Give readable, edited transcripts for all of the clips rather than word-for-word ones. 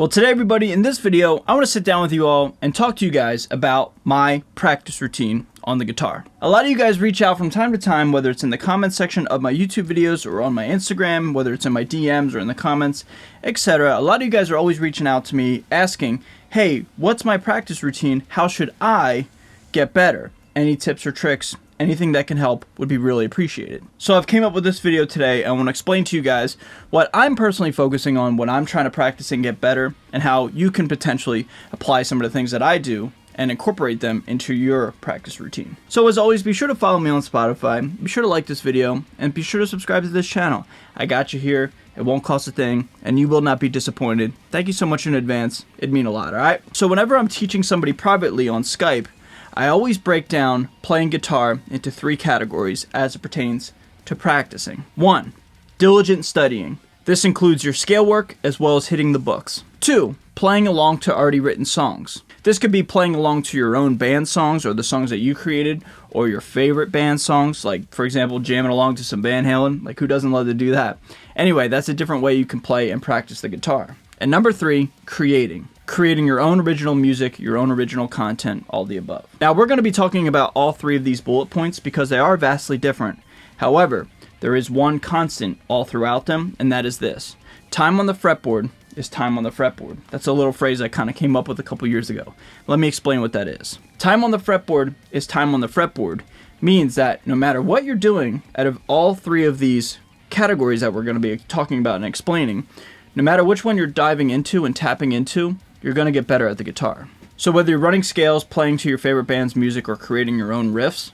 Well, today everybody, in this video, I want to sit down with you all and talk to you guys about my practice routine on the guitar. A lot of you guys reach out from time to time, whether it's in the comments section of my YouTube videos or on my Instagram, whether it's in my DMs or in the comments, etc. A lot of you guys are always reaching out to me asking, hey, what's my practice routine? How should I get better? Any tips or tricks? Anything that can help would be really appreciated. So I've came up with this video today. I want to explain to you guys what I'm personally focusing on when I'm trying to practice and get better, and how you can potentially apply some of the things that I do and incorporate them into your practice routine. So as always, be sure to follow me on Spotify, be sure to like this video, and be sure to subscribe to this channel. I got you here, it won't cost a thing, and you will not be disappointed. Thank you so much in advance, it'd mean a lot, alright? So whenever I'm teaching somebody privately on Skype, I always break down playing guitar into 3 categories as it pertains to practicing. 1. Diligent studying. This includes your scale work as well as hitting the books. 2. Playing along to already written songs. This could be playing along to your own band songs or the songs that you created, or your favorite band songs, like for example jamming along to some Van Halen. Like, who doesn't love to do that? Anyway, that's a different way you can play and practice the guitar. And number 3, creating. Creating your own original music, your own original content, all the above. Now we're going to be talking about all 3 of these bullet points because they are vastly different. However, there is one constant all throughout them, and that is this: time on the fretboard is time on the fretboard. That's a little phrase I kind of came up with a couple years ago. Let me explain what that is. Time on the fretboard is time on the fretboard means that no matter what you're doing, out of all 3 of these categories that we're going to be talking about and explaining, no matter which one you're diving into and tapping into, you're going to get better at the guitar. So whether you're running scales, playing to your favorite band's music, or creating your own riffs,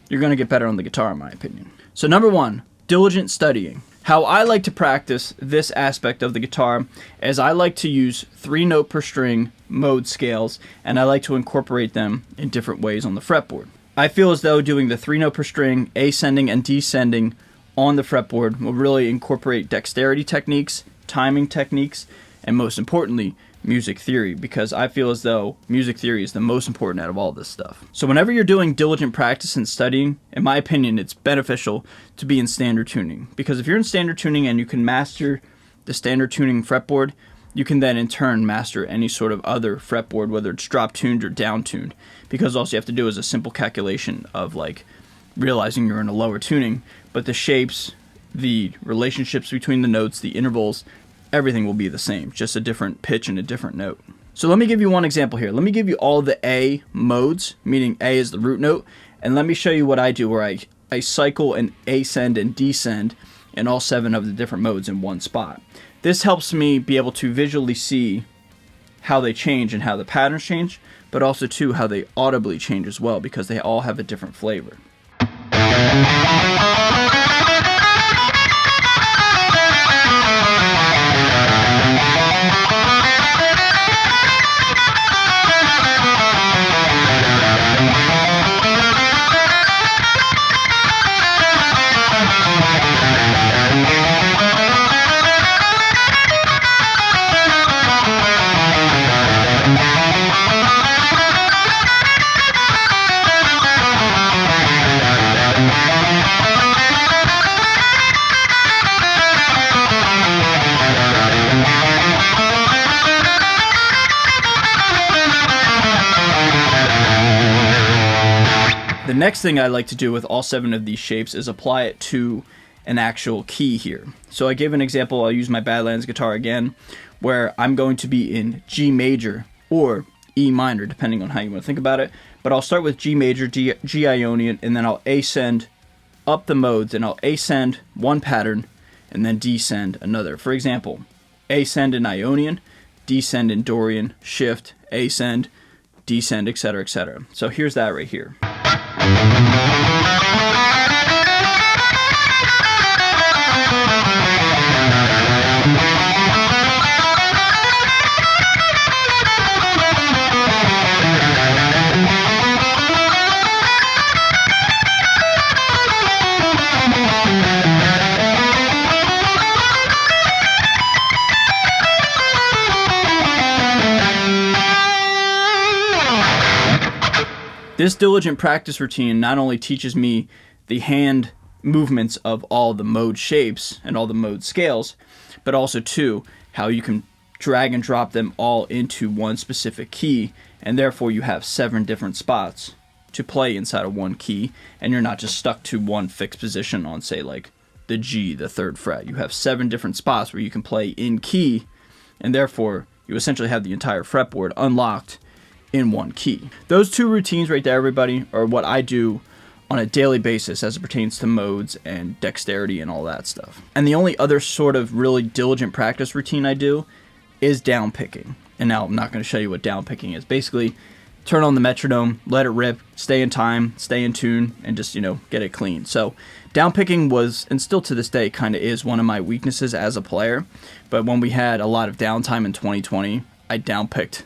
you're going to get better on the guitar, in my opinion. So number 1, diligent studying. How I like to practice this aspect of the guitar is I like to use 3 note per string mode scales, and I like to incorporate them in different ways on the fretboard. I feel as though doing the 3 note per string, ascending and descending on the fretboard will really incorporate dexterity techniques, timing techniques, and most importantly, music theory, because I feel as though music theory is the most important out of all this stuff. So whenever you're doing diligent practice and studying, in my opinion, it's beneficial to be in standard tuning, because if you're in standard tuning and you can master the standard tuning fretboard, you can then in turn master any sort of other fretboard, whether it's drop tuned or down tuned, because all you have to do is a simple calculation of like realizing you're in a lower tuning, but the shapes, the relationships between the notes, the intervals, everything will be the same, just a different pitch and a different note. So let me give you one example here. Let me give you all the A modes, meaning A is the root note, and let me show you what I do where I cycle and ascend and descend in all 7 of the different modes in one spot. This helps me be able to visually see how they change and how the patterns change, but also too how they audibly change as well, because they all have a different flavor. The next thing I like to do with all 7 of these shapes is apply it to an actual key here. So I gave an example, I'll use my Badlands guitar again, where I'm going to be in G major or E minor, depending on how you want to think about it. But I'll start with G major, G Ionian, and then I'll ascend up the modes, and I'll ascend one pattern and then descend another. For example, ascend in Ionian, descend in Dorian, shift, ascend, descend, etc., etc. So here's that right here. This diligent practice routine not only teaches me the hand movements of all the mode shapes and all the mode scales, but also too how you can drag and drop them all into one specific key, and therefore you have 7 different spots to play inside of one key, and you're not just stuck to one fixed position on, say, like the G, the 3rd fret. You have 7 different spots where you can play in key, and therefore you essentially have the entire fretboard unlocked in one key. Those 2 routines right there, everybody, are what I do on a daily basis as it pertains to modes and dexterity and all that stuff. And the only other sort of really diligent practice routine I do is downpicking. And now I'm not going to show you what downpicking is. Basically, turn on the metronome, let it rip, stay in time, stay in tune, and just, get it clean. So downpicking was, and still to this day, kind of is one of my weaknesses as a player. But when we had a lot of downtime in 2020, I downpicked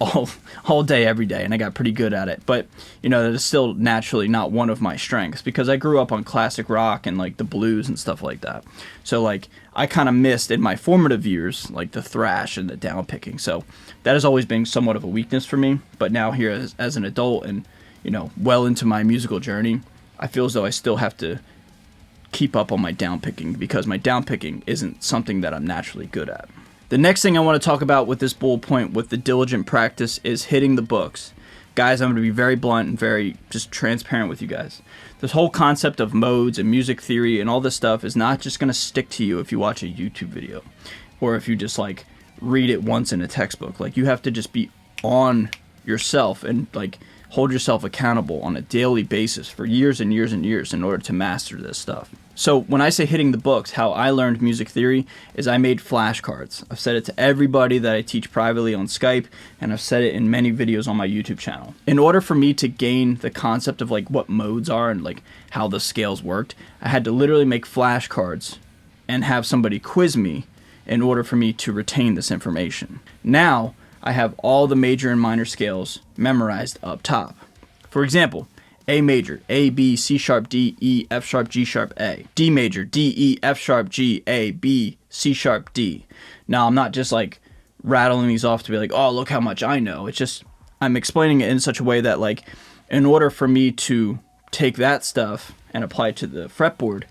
all day, every day, and I got pretty good at it. But, that is still naturally not one of my strengths, because I grew up on classic rock and, like, the blues and stuff like that. So, like, I kind of missed in my formative years, like, the thrash and the downpicking. So that has always been somewhat of a weakness for me. But now here as an adult and, well into my musical journey, I feel as though I still have to keep up on my downpicking, because my downpicking isn't something that I'm naturally good at. The next thing I want to talk about with this bullet point with the diligent practice is hitting the books. Guys, I'm going to be very blunt and very just transparent with you guys. This whole concept of modes and music theory and all this stuff is not just going to stick to you if you watch a YouTube video or if you just like read it once in a textbook. Like, you have to just be on yourself and like hold yourself accountable on a daily basis for years and years and years in order to master this stuff. So when I say hitting the books, how I learned music theory is I made flashcards. I've said it to everybody that I teach privately on Skype, and I've said it in many videos on my YouTube channel. In order for me to gain the concept of like what modes are and like how the scales worked, I had to literally make flashcards and have somebody quiz me in order for me to retain this information. Now, I have all the major and minor scales memorized up top. For example, A major, A, B, C sharp, D, E, F sharp, G sharp, A. D major, D, E, F sharp, G, A, B, C sharp, D. Now, I'm not just like rattling these off to be like, oh, look how much I know. It's just, I'm explaining it in such a way that like, in order for me to take that stuff and apply it to the fretboard,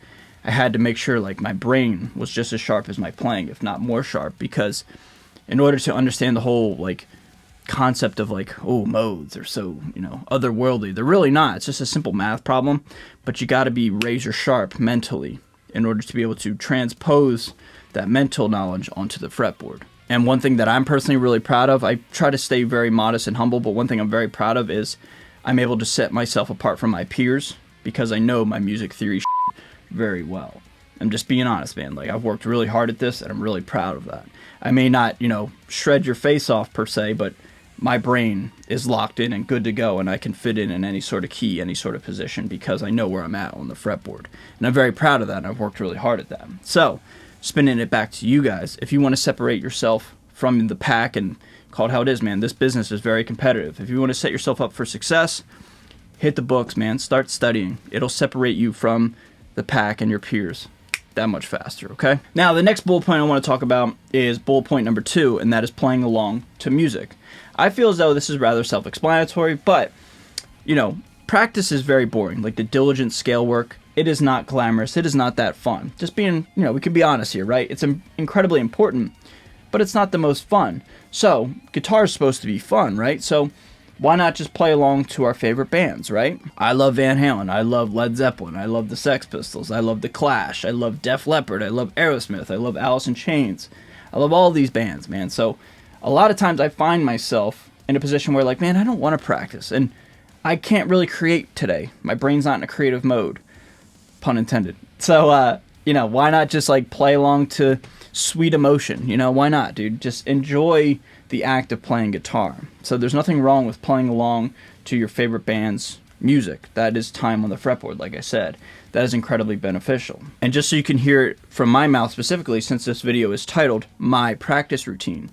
I had to make sure like my brain was just as sharp as my playing, if not more sharp, because in order to understand the whole like concept of like, oh, modes are so, otherworldly. They're really not. It's just a simple math problem, but you got to be razor sharp mentally in order to be able to transpose that mental knowledge onto the fretboard. And one thing that I'm personally really proud of, I try to stay very modest and humble, but one thing I'm very proud of is I'm able to set myself apart from my peers because I know my music theory very well. I'm just being honest, man. Like, I've worked really hard at this, and I'm really proud of that. I may not, shred your face off per se, but my brain is locked in and good to go, and I can fit in any sort of key, any sort of position, because I know where I'm at on the fretboard. And I'm very proud of that, and I've worked really hard at that. So, spinning it back to you guys, if you want to separate yourself from the pack and call it how it is, man, this business is very competitive. If you want to set yourself up for success, hit the books, man. Start studying. It'll separate you from the pack and your peers that much faster, okay? Now, the next bullet point I want to talk about is bullet point number 2, and that is playing along to music. I feel as though this is rather self-explanatory, but, practice is very boring. Like the diligent scale work, it is not glamorous. It is not that fun. Just being, we can be honest here, right? It's incredibly important, but it's not the most fun. So, guitar is supposed to be fun, right? So, why not just play along to our favorite bands, right? I love Van Halen. I love Led Zeppelin. I love the Sex Pistols. I love The Clash. I love Def Leppard. I love Aerosmith. I love Alice in Chains. I love all these bands, man. So a lot of times I find myself in a position where like, man, I don't want to practice. And I can't really create today. My brain's not in a creative mode. Pun intended. So, why not just like play along to sweet emotion? Why not, dude? Just enjoy the act of playing guitar. So there's nothing wrong with playing along to your favorite band's music. That is time on the fretboard, like I said. That is incredibly beneficial. And just so you can hear it from my mouth specifically, since this video is titled My Practice Routine,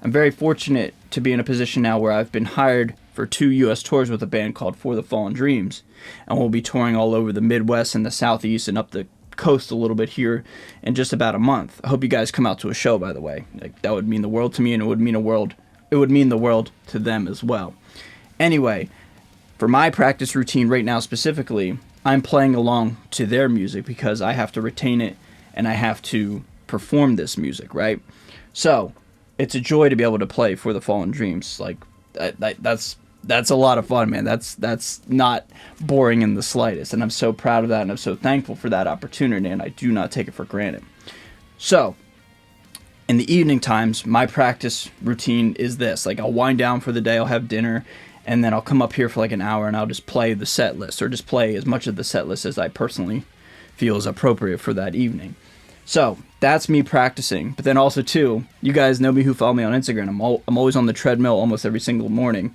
I'm very fortunate to be in a position now where I've been hired for 2 U.S. tours with a band called For the Fallen Dreams, and we'll be touring all over the Midwest and the Southeast and up the coast a little bit here in just about a month. I hope you guys come out to a show, by the way. Like, that would mean the world to me, and it would mean the world to them as well. Anyway, for my practice routine right now specifically, I'm playing along to their music because I have to retain it and I have to perform this music, right? So, it's a joy to be able to play For the Fallen Dreams. Like that's a lot of fun, man. That's not boring in the slightest, and I'm so proud of that, and I'm so thankful for that opportunity, and I do not take it for granted. So in the evening times, my practice routine is this. Like, I'll wind down for the day, I'll have dinner, and then I'll come up here for like an hour and I'll just play the set list, or just play as much of the set list as I personally feel is appropriate for that evening. So that's me practicing. But then also too, you guys know me who follow me on Instagram. I'm always on the treadmill almost every single morning,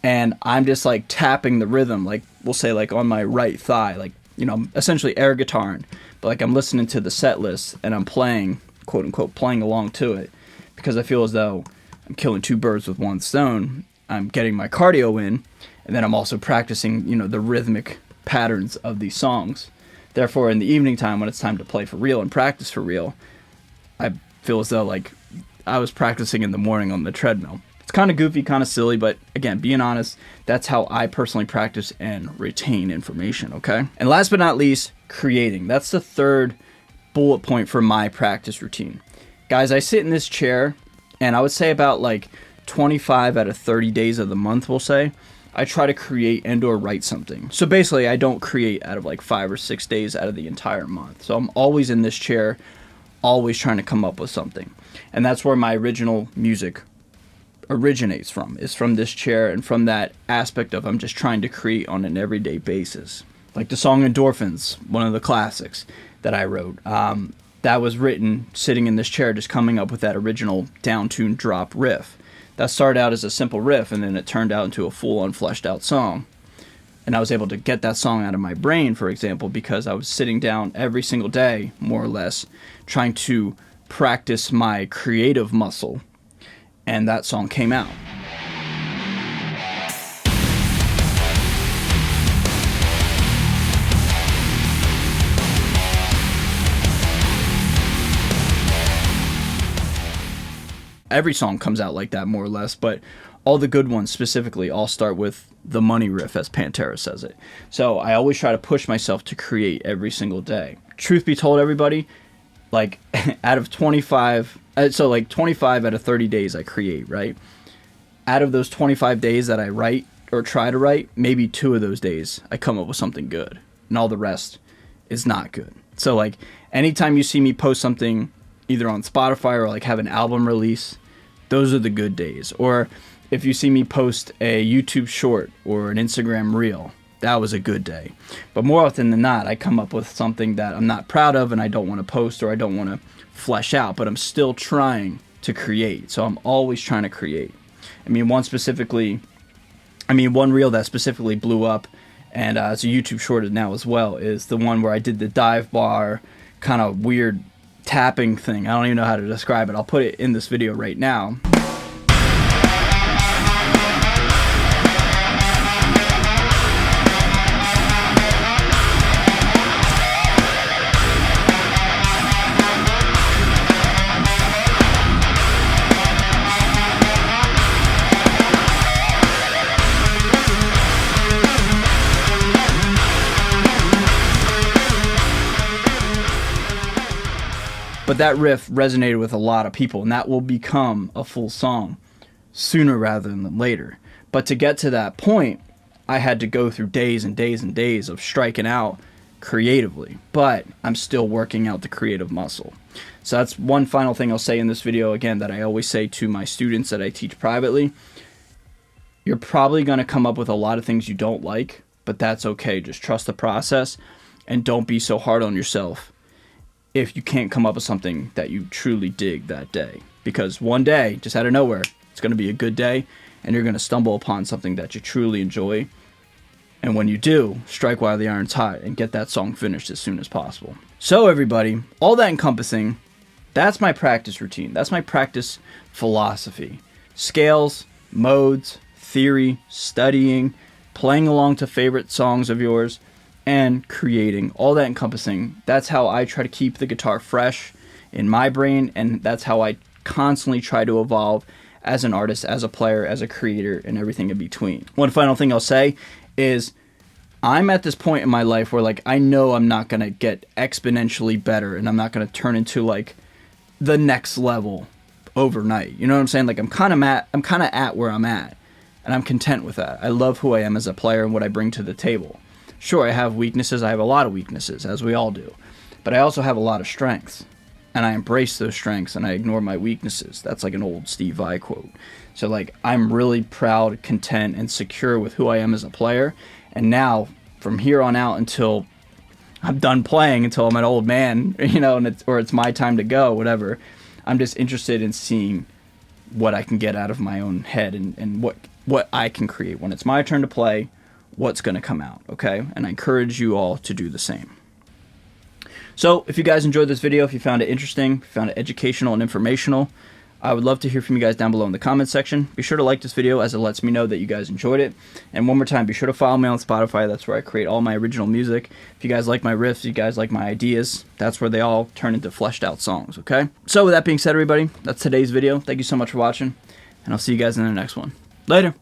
and I'm just like tapping the rhythm, like we'll say like on my right thigh, like, you know, essentially air guitaring, but like I'm listening to the set list and I'm playing, quote unquote, playing along to it, because I feel as though I'm killing two birds with one stone. I'm getting my cardio in, and then I'm also practicing, you know, the rhythmic patterns of these songs. Therefore, in the evening time, when it's time to play for real and practice for real, I feel as though like I was practicing in the morning on the treadmill. It's kind of goofy, kind of silly, but again, being honest, that's how I personally practice and retain information, okay? And last but not least, creating. That's the third bullet point for my practice routine. Guys, I sit in this chair, and I would say about like 25 out of 30 days of the month, we'll say, I try to create and or write something. So basically, I don't create out of like 5 or 6 days out of the entire month. So I'm always in this chair, always trying to come up with something. And that's where my original music originates from, is from this chair and from that aspect of I'm just trying to create on an everyday basis. Like the song Endorphins, one of the classics that I wrote. That was written sitting in this chair, just coming up with that original down-tuned drop riff. That started out as a simple riff, and then it turned out into a full-on fleshed-out song. And I was able to get that song out of my brain, for example, because I was sitting down every single day, more or less, trying to practice my creative muscle, and that song came out. Every song comes out like that, more or less, but all the good ones specifically all start with the money riff, as Pantera says it. So I always try to push myself to create every single day. Truth be told, everybody, like out of 25 out of 30 days I create, right? Out of those 25 days that I write or try to write, maybe 2 of those days I come up with something good, and all the rest is not good. So like anytime you see me post something either on Spotify or like have an album release, those are the good days. Or if you see me post a YouTube short or an Instagram reel, that was a good day. But more often than not, I come up with something that I'm not proud of and I don't want to post or I don't want to flesh out, but I'm still trying to create. So I'm always trying to create. One reel that specifically blew up, and it's a YouTube short now as well, is the one where I did the dive bar kind of weird tapping thing. I don't even know how to describe it. I'll put it in this video right now. But that riff resonated with a lot of people, and that will become a full song sooner rather than later. But to get to that point, I had to go through days and days and days of striking out creatively. But I'm still working out the creative muscle. So that's one final thing I'll say in this video, again, that I always say to my students that I teach privately. You're probably going to come up with a lot of things you don't like, but that's okay. Just trust the process and don't be so hard on yourself if you can't come up with something that you truly dig that day. Because one day, just out of nowhere, it's going to be a good day, and you're going to stumble upon something that you truly enjoy. And when you do, strike while the iron's hot and get that song finished as soon as possible. So everybody, all that encompassing, that's my practice routine. That's my practice philosophy. Scales, modes, theory, studying, playing along to favorite songs of yours, and creating, all that encompassing. That's how I try to keep the guitar fresh in my brain, and that's how I constantly try to evolve as an artist, as a player, as a creator, and everything in between. One final thing I'll say is I'm at this point in my life where like I know I'm not going to get exponentially better, and I'm not going to turn into like the next level overnight. You know what I'm saying? Like I'm kind of at where I'm at, and I'm content with that. I love who I am as a player and what I bring to the table. Sure, I have weaknesses. I have a lot of weaknesses, as we all do. But I also have a lot of strengths. And I embrace those strengths and I ignore my weaknesses. That's like an old Steve Vai quote. So like I'm really proud, content, and secure with who I am as a player. And now, from here on out until I'm done playing, until I'm an old man, you know, and it's my time to go, whatever, I'm just interested in seeing what I can get out of my own head and what I can create. When it's my turn to play, what's going to come out, okay? And I encourage you all to do the same. So if you guys enjoyed this video, if you found it interesting, if you found it educational and informational, I would love to hear from you guys down below in the comments section. Be sure to like this video as it lets me know that you guys enjoyed it. And one more time, be sure to follow me on Spotify. That's where I create all my original music. If you guys like my riffs, you guys like my ideas, that's where they all turn into fleshed out songs, okay? So with that being said, everybody, that's today's video. Thank you so much for watching, and I'll see you guys in the next one. Later.